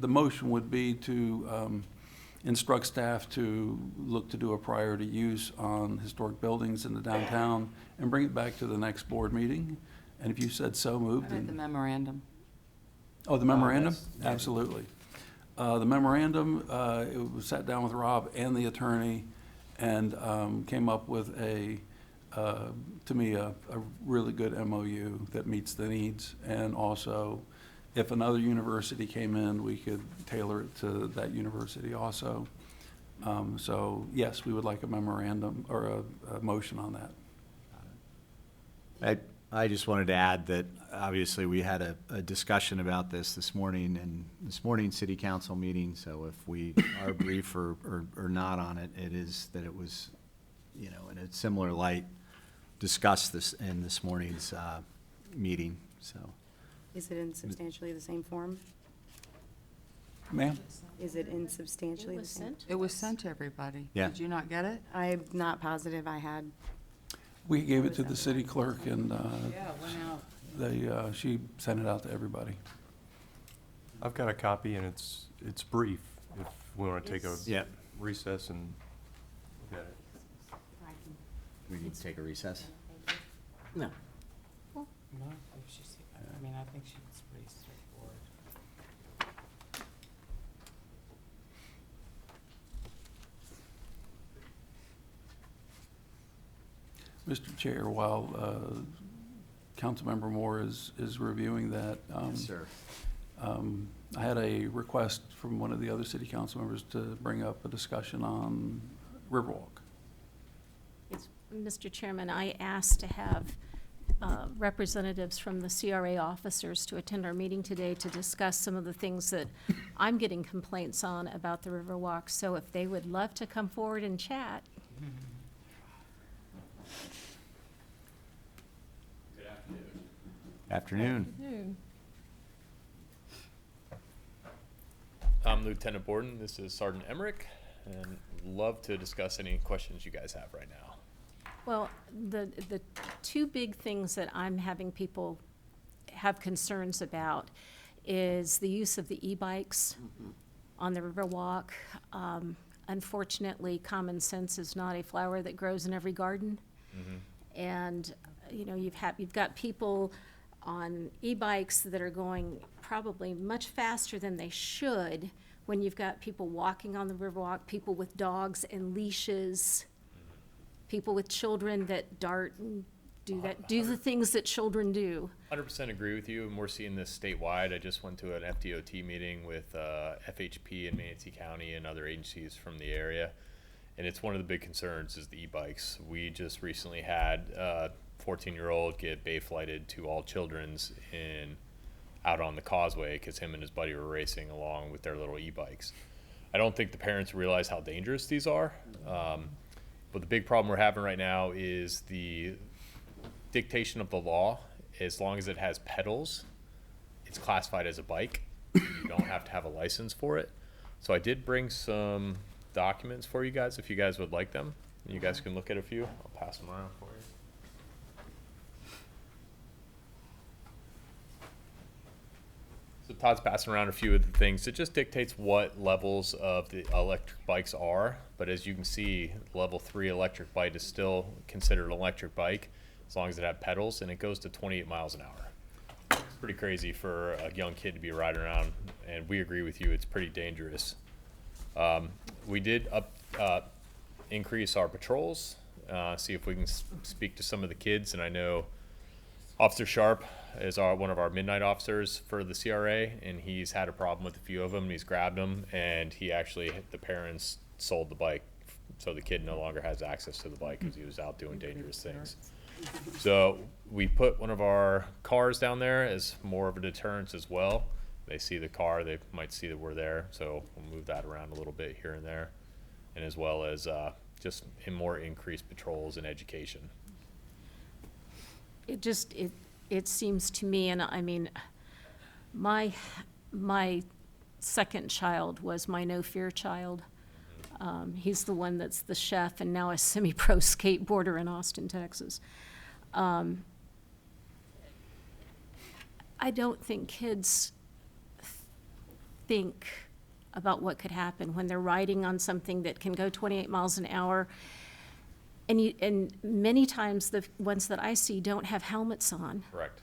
the motion would be to instruct staff to look to do a priority use on historic buildings in the downtown and bring it back to the next board meeting. And if you said so moved, I read the then, memorandum. oh, the memorandum? that's- yeah. Absolutely. The memorandum, it was sat down with Rob and the attorney and came up with to me, a really good MOU that meets the needs. And also, if another university came in, we could tailor it to that university also. So yes, we would like a memorandum or a motion on that. I just wanted to add that obviously we had a discussion about this morning in this morning's city council meeting. So if we are brief or not on it, it is that it was, in a similar light, discussed this in this morning's meeting, so. Is it in substantially the same form? Ma'am? Is it in substantially It the was same? sent. It was sent to everybody. Yeah. Did you not get it? I'm not positive I had. We gave it to the city clerk and Yeah, it went out. she sent it out to everybody. I've got a copy and it's brief, if we want to take a Yeah. recess and look at it. We need to take a recess? No. No, if she's, I mean, I think she's pretty straightforward. Mr. Chair, while Councilmember Moore is reviewing that, Yes, sir. I had a request from one of the other city council members to bring up a discussion on Riverwalk. Yes, Mr. Chairman, I asked to have representatives from the CRA officers to attend our meeting today to discuss some of the things that I'm getting complaints on about the Riverwalk. So if they would love to come forward and chat. Afternoon. I'm Lieutenant Borden. This is Sergeant Emmerich, and love to discuss any questions you guys have right now. Well, the two big things that I'm having people have concerns about is the use of the e-bikes on the Riverwalk. Unfortunately, common sense is not a flower that grows in every garden. And, you know, you've got people on e-bikes that are going probably much faster than they should when you've got people walking on the Riverwalk, people with dogs and leashes, people with children that dart and do the things that children do. 100% agree with you, and we're seeing this statewide. I just went to an FDOT meeting with FHP in Manatee County and other agencies from the area, and it's one of the big concerns is the e-bikes. We just recently had a 14-year-old get bay flighted to all children's out on the causeway because him and his buddy were racing along with their little e-bikes. I don't think the parents realize how dangerous these are, but the big problem we're having right now is the dictation of the law. As long as it has pedals, it's classified as a bike. You don't have to have a license for it. So I did bring some documents for you guys if you guys would like them. You guys can look at a few. I'll pass them around for you. So Todd's passing around a few of the things. It just dictates what levels of the electric bikes are. But as you can see, level 3 electric bike is still considered an electric bike as long as it has pedals, and it goes to 28 miles an hour. It's pretty crazy for a young kid to be riding around, and we agree with you, it's pretty dangerous. We did increase our patrols, see if we can speak to some of the kids, and I know Officer Sharp is one of our midnight officers for the CRA, and he's had a problem with a few of them, and he's grabbed them, and the parents sold the bike, so the kid no longer has access to the bike because he was out doing dangerous things. So we put one of our cars down there as more of a deterrence as well. They see the car, they might see that we're there, so we'll move that around a little bit here and there, and as well as just more increased patrols and education. It seems to me, and I mean, my second child was my no fear child. He's the one that's the chef and now a semi-pro skateboarder in Austin, Texas. I don't think kids think about what could happen when they're riding on something that can go 28 miles an hour. And many times the ones that I see don't have helmets on. Correct.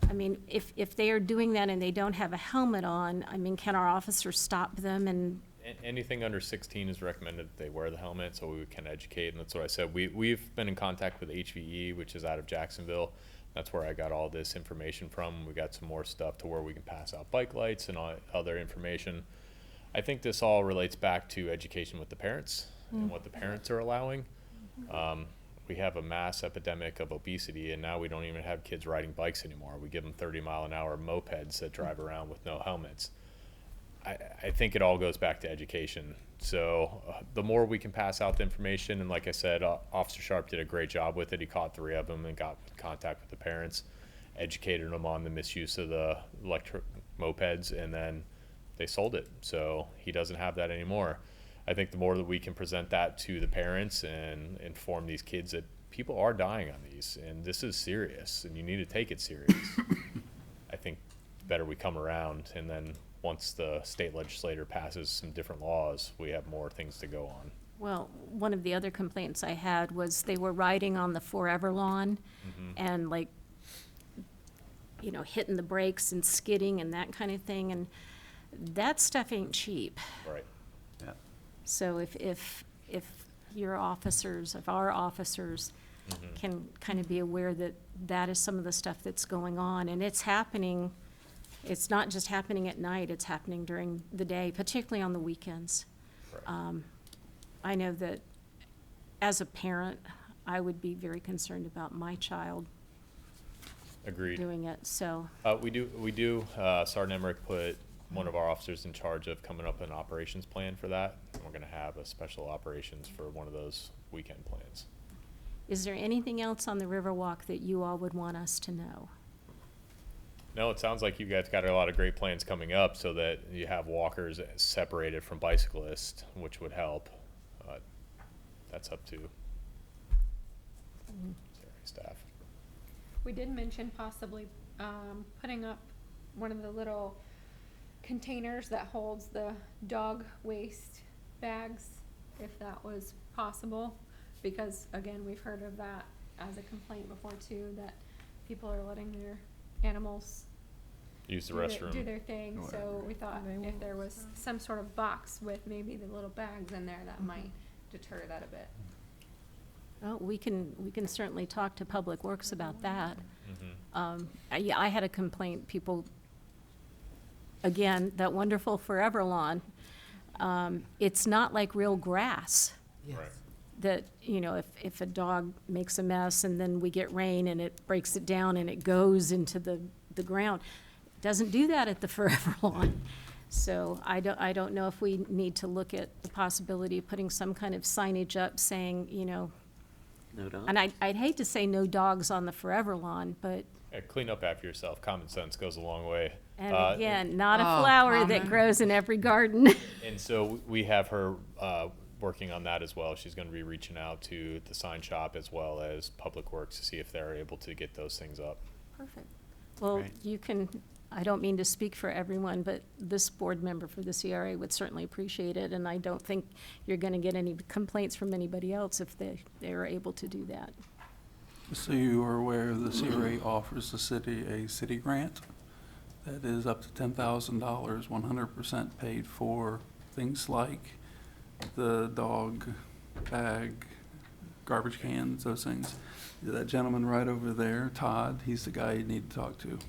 I mean, if they are doing that and they don't have a helmet on, I mean, can our officers stop them and? Anything under 16 is recommended that they wear the helmet, so we can educate, and that's what I said. We've been in contact with HVE, which is out of Jacksonville. That's where I got all this information from. We got some more stuff to where we can pass out bike lights and all other information. I think this all relates back to education with the parents and what the parents are allowing. We have a mass epidemic of obesity, and now we don't even have kids riding bikes anymore. We give them 30-mile-an-hour mopeds that drive around with no helmets. I think it all goes back to education. So the more we can pass out the information, and like I said, Officer Sharp did a great job with it. He caught 3 of them and got in contact with the parents, educated them on the misuse of the electric mopeds, and then they sold it. So he doesn't have that anymore. I think the more that we can present that to the parents and inform these kids that people are dying on these, and this is serious, and you need to take it serious. I think the better we come around, and then once the state legislature passes some different laws, we have more things to go on. Well, one of the other complaints I had was they were riding on the Forever lawn and like, you know, hitting the brakes and skidding and that kind of thing, and that stuff ain't cheap. Right. Yeah. So if your officers, if our officers can kind of be aware that that is some of the stuff that's going on, and it's happening It's not just happening at night, it's happening during the day, particularly on the weekends. Right. I know that as a parent, I would be very concerned about my child Agreed. doing it, so. We do, Sergeant Emmerich put one of our officers in charge of coming up with an operations plan for that. And we're gonna have a special operations for one of those weekend plans. Is there anything else on the Riverwalk that you all would want us to know? No, it sounds like you guys got a lot of great plans coming up so that you have walkers separated from bicyclists, which would help. That's up to CRA staff. We did mention possibly putting up one of the little containers that holds the dog waste bags, if that was possible. Because again, we've heard of that as a complaint before too, that people are letting their animals Use the do restroom. their thing. So we thought if there was some sort of box with maybe the little bags in there, that might deter that a bit. Well, we can certainly talk to Public Works about that. Mhm. Yeah, I had a complaint, people, again, that wonderful Forever Lawn, it's not like real grass. Yes. Right. That, you know, if a dog makes a mess and then we get rain and it breaks it down and it goes into the ground, it doesn't do that at the Forever Lawn. So I don't know if we need to look at the possibility of putting some kind of signage up saying, you know, No dog? and I'd hate to say no dogs on the Forever Lawn, but, Yeah, clean up after yourself. Common sense goes a long way. and Uh, again, not a Oh, flower that common. grows in every garden. And so we have her working on that as well. She's going to be reaching out to the sign shop as well as Public Works to see if they're able to get those things up. Perfect. Well, Right. you can, I don't mean to speak for everyone, but this board member for the CRA would certainly appreciate it, and I don't think you're gonna get any complaints from anybody else if they are able to do that. So you are aware the CRA offers the city a city grant that is up to $10,000, 100% paid for, things like the dog bag, garbage cans, those things. That gentleman right over there, Todd, he's the guy you need to talk to.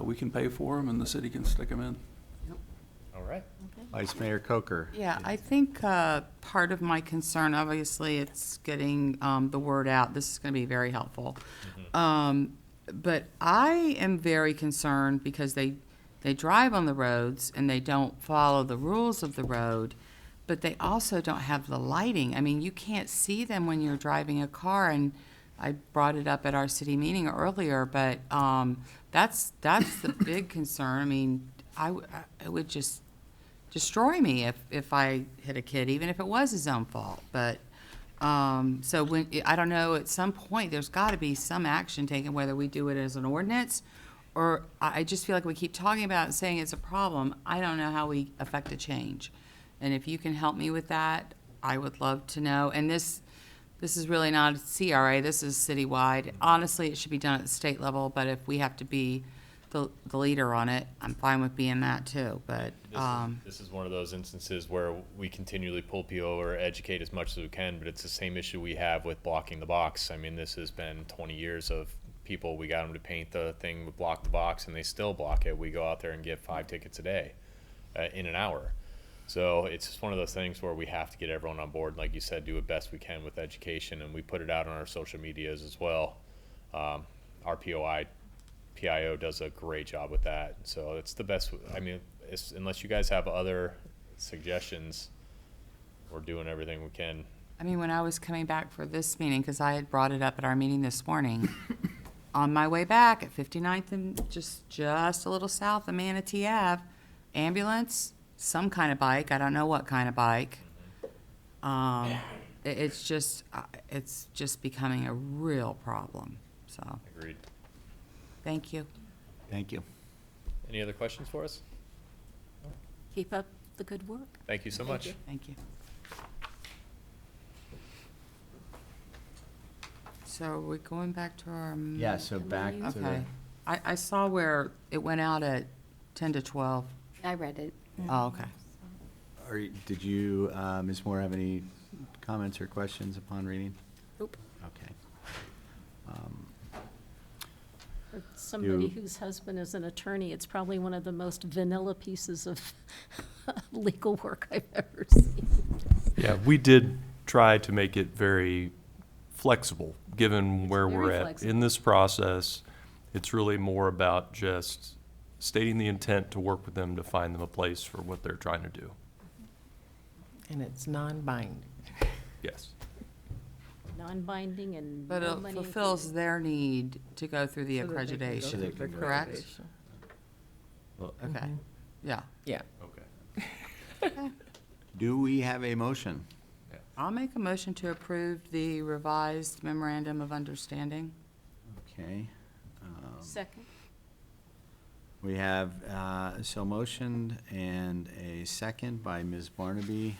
We can pay for him and the city can stick him in. All right. Vice Mayor Coker. Yeah, I think part of my concern, obviously, it's getting the word out. This is going to be very helpful. But I am very concerned because they drive on the roads and they don't follow the rules of the road, but they also don't have the lighting. I mean, you can't see them when you're driving a car, and I brought it up at our city meeting earlier, but that's the big concern. I mean, it would just destroy me if I hit a kid, even if it was his own fault. But so when, I don't know, at some point, there's got to be some action taken, whether we do it as an ordinance, or I just feel like we keep talking about it and saying it's a problem. I don't know how we affect a change. And if you can help me with that, I would love to know. And this is really not a CRA, this is citywide. Honestly, it should be done at the state level, but if we have to be the leader on it, I'm fine with being that too, but, This is one of those instances where we continually pull people over, educate as much as we can, but it's the same issue we have with blocking the box. I mean, this has been 20 years of people, we got them to paint the thing, we block the box, and they still block it. We go out there and get 5 tickets a day in an hour. So it's just one of those things where we have to get everyone on board, like you said, do the best we can with education, and we put it out on our social medias as well. Our PIO does a great job with that, so it's the best. I mean, unless you guys have other suggestions, we're doing everything we can. I mean, when I was coming back for this meeting, because I had brought it up at our meeting this morning, on my way back at 59th and just a little south of Manatee Ave, ambulance, some kind of bike, I don't know what kind of bike. It's just becoming a real problem, so, Agreed. thank you. Thank you. Any other questions for us? Keep up the good work. Thank you so much. Thank you. So are we going back to our? Yeah, so back to the, Okay. I saw where it went out at 10 to 12. I read it. Oh, okay. did you, Ms. Moore, have any comments or questions upon reading? Nope. Okay. For somebody whose husband is an attorney, it's probably one of the most vanilla pieces of legal work I've ever seen. Yeah, we did try to make it very flexible, given where we're very at flexible. in this process. It's really more about just stating the intent to work with them to find them a place for what they're trying to do. And it's non-binding. Yes. Non-binding and But no it money. fulfills their need to go through the So that they can go accreditation, through the correct? accreditation. Okay, yeah. Yeah. Okay. Do we have a motion? I'll make a motion to approve the revised memorandum of understanding. Okay. Second. We have, so motioned and a second by Ms. Barnaby.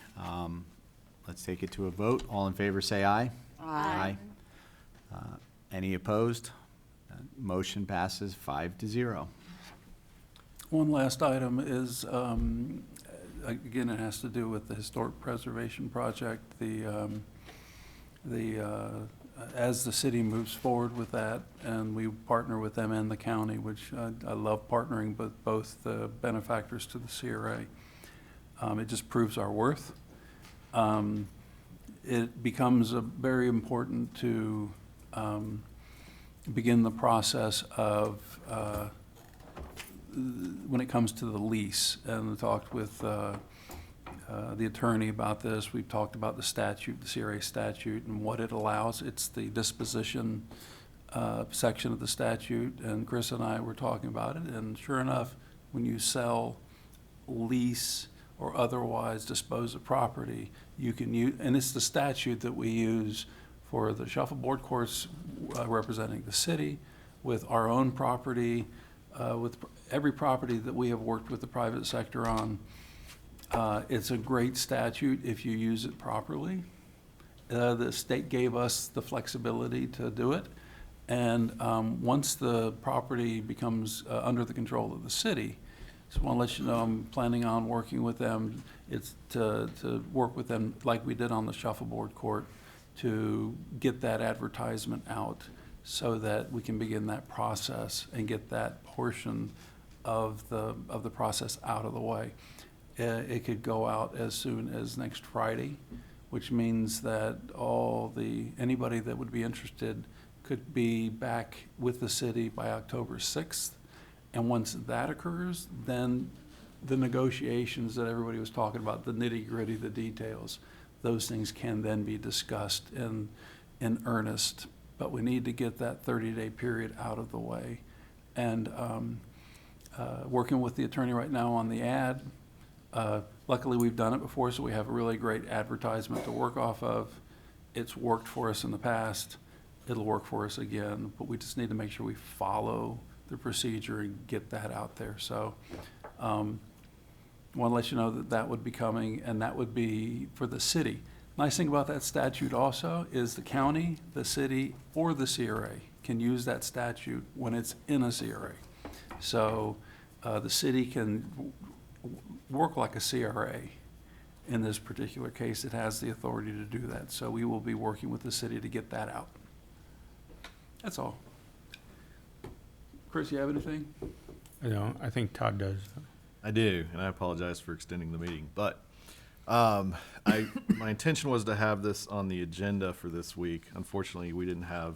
Let's take it to a vote. All in favor, say aye. Aye. Any opposed? Motion passes 5-0. One last item is, again, it has to do with the historic preservation project. As the city moves forward with that, and we partner with them and the county, which I love partnering with both the benefactors to the CRA, it just proves our worth. It becomes very important to begin the process of when it comes to the lease, and I talked with the attorney about this. We've talked about the statute, the CRA statute, and what it allows. It's the disposition section of the statute, and Chris and I were talking about it, and sure enough, when you sell, lease, or otherwise dispose of property, you can use, and it's the statute that we use for the shuffleboard courts representing the city, with our own property, with every property that we have worked with the private sector on. It's a great statute if you use it properly. The state gave us the flexibility to do it. And once the property becomes under the control of the city, just want to let you know I'm planning on working with them. It's to work with them like we did on the shuffleboard court to get that advertisement out so that we can begin that process and get that portion of the process out of the way. It could go out as soon as next Friday, which means that anybody that would be interested could be back with the city by October 6th. And once that occurs, then the negotiations that everybody was talking about, the nitty-gritty, the details, those things can then be discussed in earnest. But we need to get that 30-day period out of the way. And working with the attorney right now on the ad, luckily we've done it before, so we have a really great advertisement to work off of. It's worked for us in the past. It'll work for us again, but we just need to make sure we follow the procedure and get that out there. So want to let you know that that would be coming, and that would be for the city. Nice thing about that statute also is the county, the city, or the CRA can use that statute when it's in a CRA. So the city can work like a CRA. In this particular case, it has the authority to do that. So we will be working with the city to get that out. That's all. Chris, you have anything? I think Todd does. I do, and I apologize for extending the meeting, but my intention was to have this on the agenda for this week. Unfortunately, we didn't have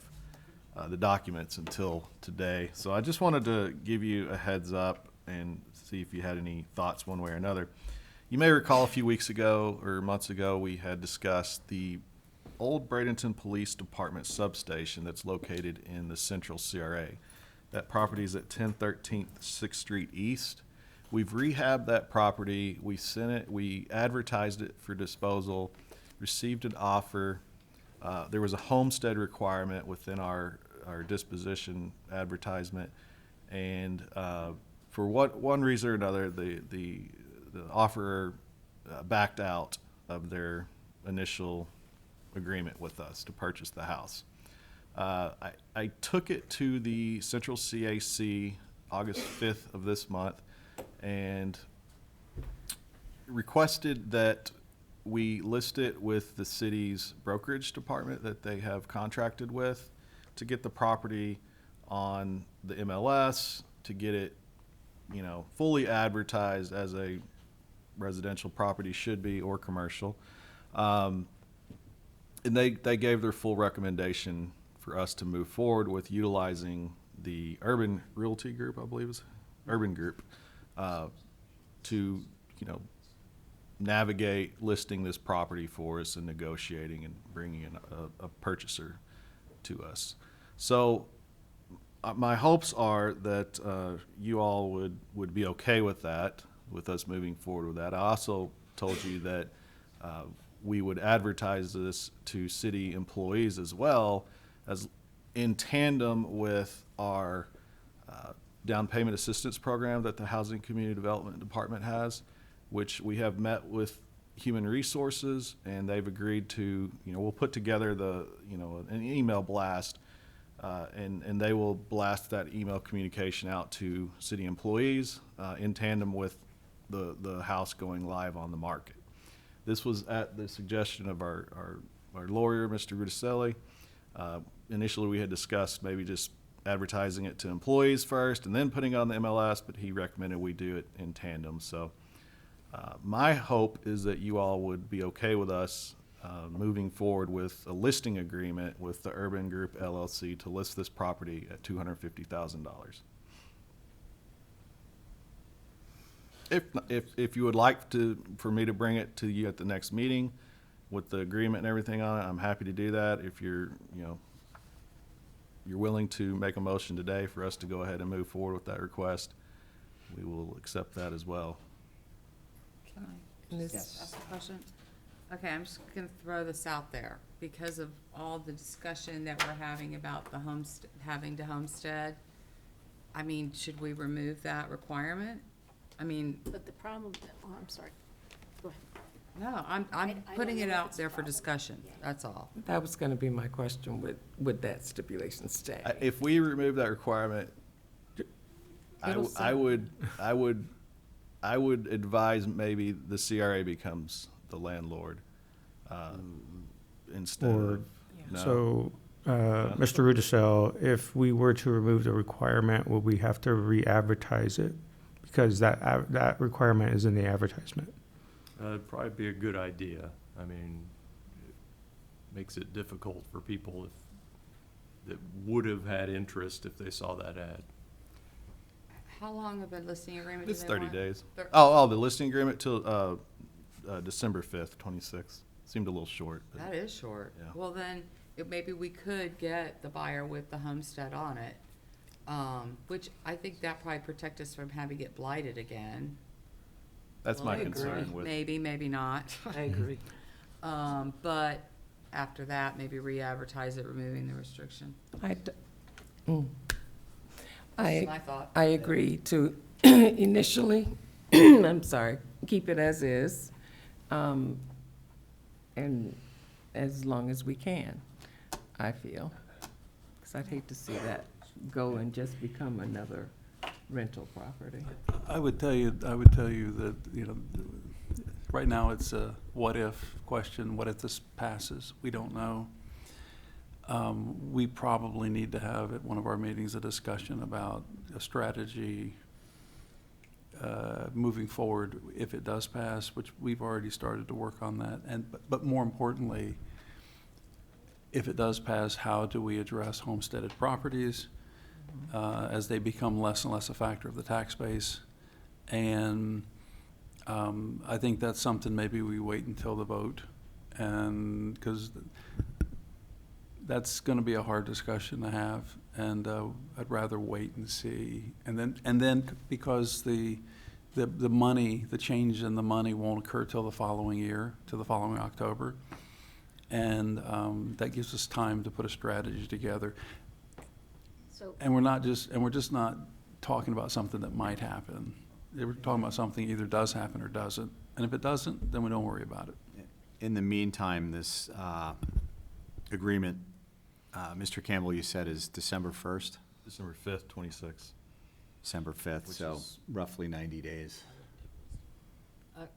the documents until today, so I just wanted to give you a heads up and see if you had any thoughts one way or another. You may recall a few weeks ago or months ago we had discussed the old Bradenton Police Department substation that's located in the central CRA. That property is at 1013 6th Street East. We've rehabbed that property. We advertised it for disposal, received an offer. There was a homestead requirement within our disposition advertisement, and for one reason or another, the offerer backed out of their initial agreement with us to purchase the house. I took it to the Central CAC August 5th of this month and requested that we list it with the city's brokerage department that they have contracted with to get the property on the MLS to get it, fully advertised as a residential property should be, or commercial. And they gave their full recommendation for us to move forward with utilizing the Urban Realty Group, I believe is Urban Group, to, navigate listing this property for us and negotiating and bringing in a purchaser to us. So my hopes are that you all would be okay with that, with us moving forward with that. I also told you that we would advertise this to city employees as well, as in tandem with our down payment assistance program that the Housing Community Development Department has, which we have met with Human Resources, and they've agreed to, we'll put together an email blast, and they will blast that email communication out to city employees in tandem with the house going live on the market. This was at the suggestion of our lawyer, Mr. Rudicelli. Initially, we had discussed maybe just advertising it to employees first and then putting it on the MLS, but he recommended we do it in tandem. So my hope is that you all would be okay with us moving forward with a listing agreement with the Urban Group LLC to list this property at $250,000. If you would like for me to bring it to you at the next meeting with the agreement and everything on it, I'm happy to do that. If you're willing to make a motion today for us to go ahead and move forward with that request, we will accept that as well. Can I just ask a question? Okay, I'm just gonna throw this out there. Because of all the discussion that we're having about the having to homestead, I mean, should we remove that requirement? I mean, But the problem, I'm sorry. Go ahead. no, I'm I putting don't it know if out it's there a for problem. discussion, that's all. That was gonna be my question, would that stipulation stay? If we remove that requirement, It'll I would advise maybe the CRA becomes the landlord instead Or- of. No. So, Mr. Rudisell, if we were to remove the requirement, would we have to re-advertise it? Because that requirement is in the advertisement. It'd probably be a good idea. I mean, it makes it difficult for people that would have had interest if they saw that ad. How long of a listing agreement do It's they 30 want? days. Thir- The listing agreement till December 5th, 26th. Seemed a little short. but- That is short. Yeah. Well, then, maybe we could get the buyer with the homestead on it, which I think that probably protect us from having it blighted again. That's my I agree. concern with. Maybe, maybe not. I agree. But after that, maybe re-advertise it, removing the restriction. I That's my thought. I agree to initially, I'm sorry, keep it as is, and as long as we can, I feel. Because I'd hate to see that go and just become another rental property. I would tell you that, right now it's a what-if question. What if this passes? We don't know. We probably need to have at one of our meetings a discussion about a strategy moving forward if it does pass, which we've already started to work on that. But more importantly, if it does pass, how do we address homesteaded properties as they become less and less a factor of the tax base? And I think that's something maybe we wait until the vote, and because that's going to be a hard discussion to have, and I'd rather wait and see. And then because the money, the change in the money won't occur till the following year, till the following October, and that gives us time to put a strategy together. So, And we're just not talking about something that might happen. We're talking about something either does happen or doesn't. And if it doesn't, then we don't worry about it. In the meantime, this agreement, Mr. Campbell, you said is December 1st? December 5th, 26th. December 5th, Which so is- roughly 90 days.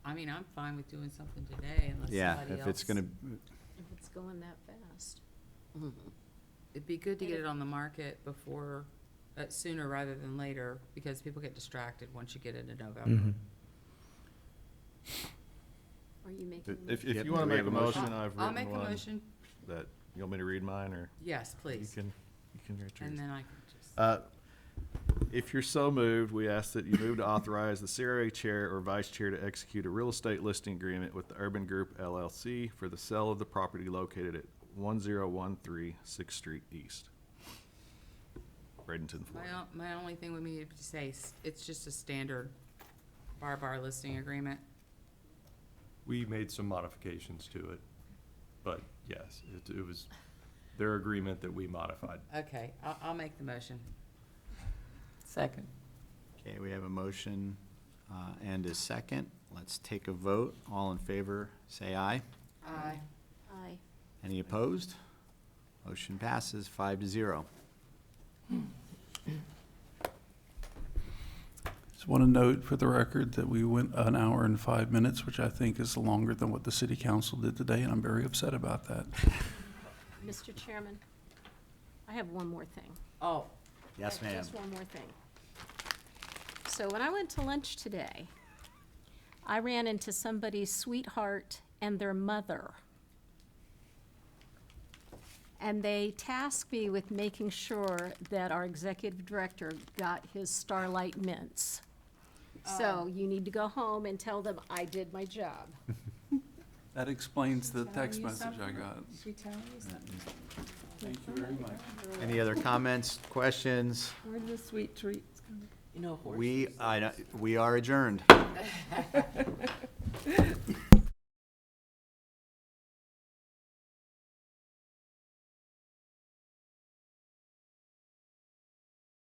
I mean, I'm fine with doing something today unless Yeah, somebody else. if it's gonna, if it's going that fast. It'd be good to get it on the market before sooner rather than later, because people get distracted once you get into November. Mm-hmm. Are you making? If Yep. you want Do to we make have a a motion? motion, I've I'll written make a one motion. that, you want me to read mine, or Yes, you please. can read yours? And then I can just. If you're so moved, we ask that you move to authorize the CRA chair or vice chair to execute a real estate listing agreement with the Urban Group LLC for the sale of the property located at 1013 6th Street East, Bradenton, Florida. My only thing would be to say, it's just a standard bar listing agreement. We made some modifications to it, but yes, it was their agreement that we modified. Okay, I'll make the motion. Second. Okay, we have a motion and a second. Let's take a vote. All in favor, say aye. Aye. Aye. Any opposed? Motion passes 5-0. Just want to note for the record that we went an hour and 5 minutes, which I think is longer than what the city council did today, and I'm very upset about that. Mr. Chairman, I have one more thing. Oh, Yes, ma'am. Just one more thing. So when I went to lunch today, I ran into somebody's sweetheart and their mother. And they tasked me with making sure that our executive director got his Starlight mints. So you need to go home and tell them I did my job. That explains the text message I got. Thank you very much. Any other comments, questions? Where do the sweet treats come? you know, horses. We are adjourned.